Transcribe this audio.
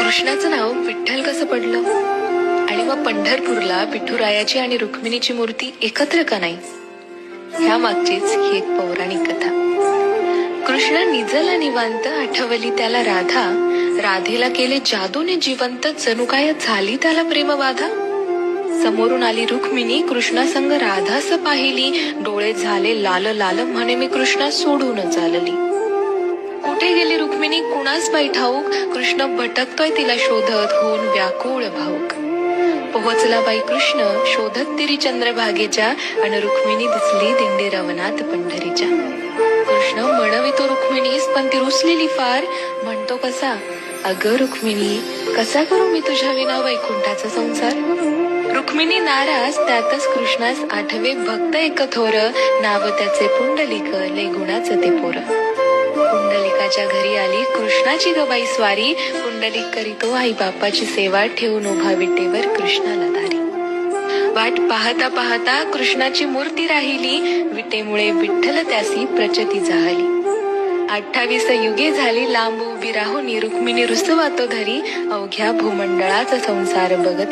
कृष्णाचं नाव विठ्ठल कसं पडलं आणि मग पंढरपूरला विठुरायाची आणि रुक्मिणीची मूर्ती एकत्र का नाही, ह्या मागचीच ही एक पौराणिक कथा. कृष्ण निजला निवांत, आठवली त्याला राधा, राधेला केले जादूने जिवंत, जणू काय झाली त्याला प्रेमबाधा. समोरून आली रुक्मिणी, कृष्णासंग राधास पाहिली, डोळे झाले लाल लाल, म्हणे मी कृष्णा सोडून चालली. कुठे गेली रुक्मिणी कुणास बाई ठाऊक, कृष्ण भटकतोय तिला शोधत, होऊन व्याकुळ भाऊक. पोहोचला बाई कृष्ण शोधत तिरी चंद्रभागेच्या, आणि रुक्मिणी दिसली दिंडी रवनात पंढरीच्या. कृष्ण म्हणवितो रुक्मिणीस, पण ती रुसलेली फार, म्हणतो कसा, अगं रुक्मिणी कसा करू मी तुझ्या विना वैकुंठाचा संसार. रुक्मिणी नाराज, त्यातच कृष्णास आठवे भक्त एक थोर, नाव त्याचे पुंडलिक, लय गुणाचं ते पोर. पुंडलिकाच्या घरी आली कृष्णाची गबाई स्वारी, पुंडलिक करीतो आई बापाची सेवा, ठेवून उभा विटेवर कृष्णाला दारी. वाट पाहता पाहता कृष्णाची मूर्ती राहिली, विटेमुळे विठ्ठल त्यासी प्रचती जाहली. 28 युगे झाली लांब उभी राहुनी, रुक्मिणी रुसवातो घरी, अवघ्या भूमंडळाचा संसार बघत